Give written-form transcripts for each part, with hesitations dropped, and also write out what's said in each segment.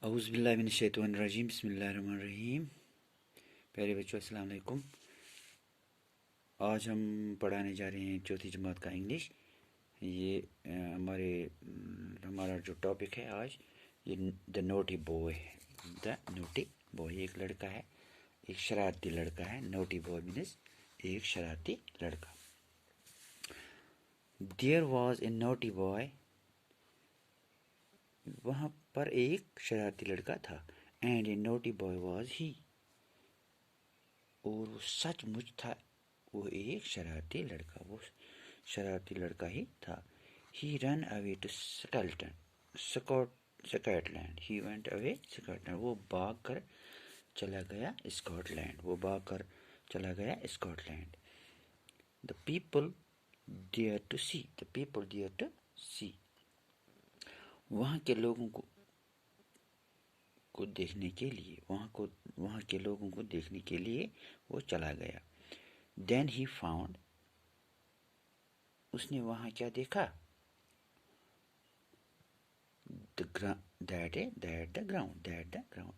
اعوذ باللہ من الشیطان الرجیم بسم اللہ الرحمن الرحیم. پیارے بچوں السلام علیکم. آج ہم پڑھانے جا رہے ہیں چوتھی جماعت کا انگلش. یہ ہمارا جو ٹاپک ہے آج یہ دا نوٹی بوائے ہے. دا نوٹی بوائے ایک لڑکا ہے، ایک شرارتی لڑکا ہے. نوٹی بوائے مینس ایک شرارتی لڑکا. There was a naughty boy, وہاں پر ایک شرارتی لڑکا تھا. And a naughty boy was he, اور وہ سچ مچ تھا، وہ ایک شرارتی لڑکا ہی تھا. He run away to Scotland. He went away Scotland. وہ بھاگ کر چلا گیا Scotland. The people there to see. وہاں کے لوگوں کو دیکھنے کے لیے وہ چلا گیا. دین ہی فاؤنڈ، اس نے وہاں کیا دیکھا؟ That the ground.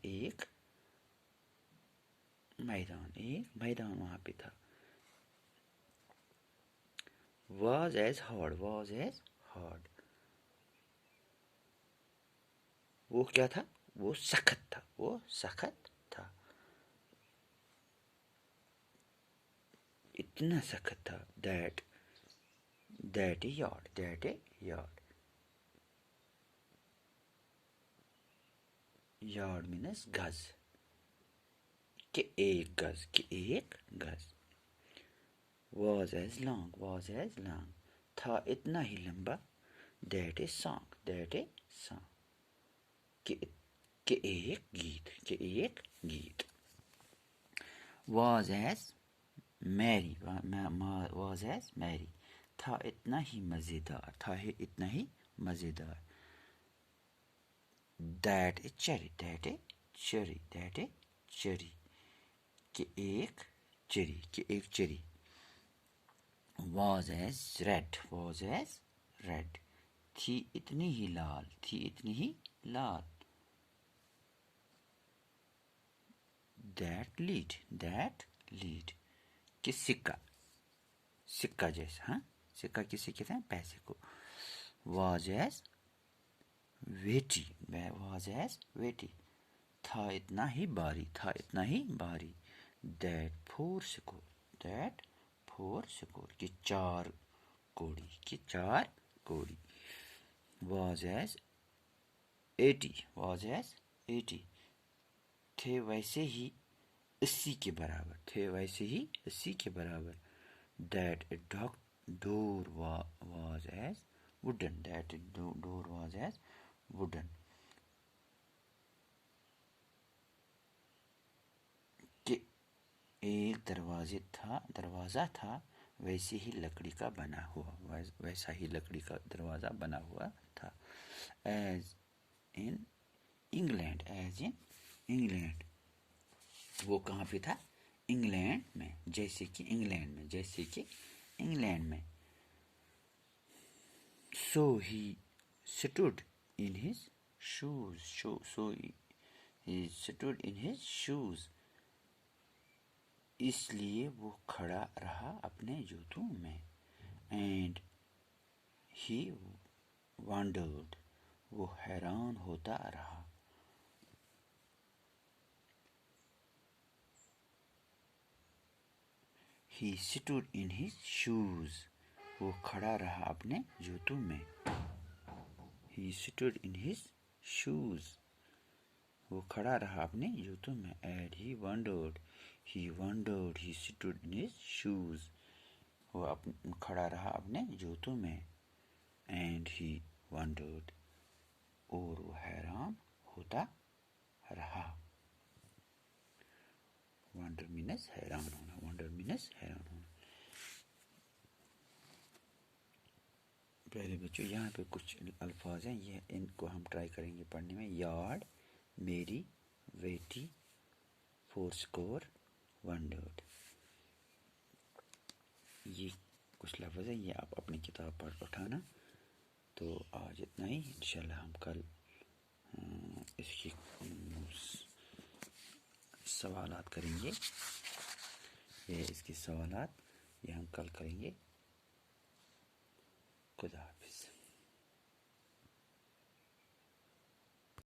ایک میدان وہاں پہ تھا. Was as hard. وہ کیا تھا؟ وہ سخت تھا. اتنا سخت تھا. That a yard. Yard means گز. کہ ایک گز. Was as long. تھا اتنا ہی لمبا. That a song. کہ ایک گیت. واز ایز میری. تھا اتنا ہی مزیدار. That a cherry. کہ ایک چیری. Was as red. تھی اتنی ہی لال. That lead. کہ سکہ جیسا. سکہ کسے کہتے ہیں؟ پیسے کو. Was as weighty. تھا اتنا ہی باری. That four score. کہ چار کوڑی. Was as 80. تھے ویسے ہی 80 کے برابر. That a door was as wooden. کہ ایک دروازہ تھا ویسا ہی لکڑی کا دروازہ بنا ہوا تھا. As in England. وہ کہاں پہ تھا؟ انگلینڈ میں. جیسے کہ انگلینڈ میں. So he stood in his shoes. اس لیے وہ کھڑا رہا اپنے جوتوں میں. And he wandered. وہ حیران ہوتا رہا. He stood in his shoes. وہ کھڑا رہا اپنے جوتوں میں. He stood in his shoes. وہ کھڑا رہا اپنے جوتوں میں. And he wandered. He stood in his shoes. وہ کھڑا رہا اپنے جوتوں میں. And he wandered. اور وہ حیران ہوتا رہا. وانڈر مینس حیران ہونا. پہلے بچوں یہاں پہ کچھ الفاظ ہیں، یہ ان کو ہم ٹرائی کریں گے پڑھنے میں. یارڈ، میری، ویٹی، فور سکور، وانڈرڈ. یہ کچھ لفظ ہیں، یہ آپ اپنی کتاب پر اٹھانا. تو آج اتنا ہی. انشاءاللہ ہم کل اس کی سوالات کریں گے، یہ اس کے سوالات یہ ہم کل کریں گے۔ خدا حافظ۔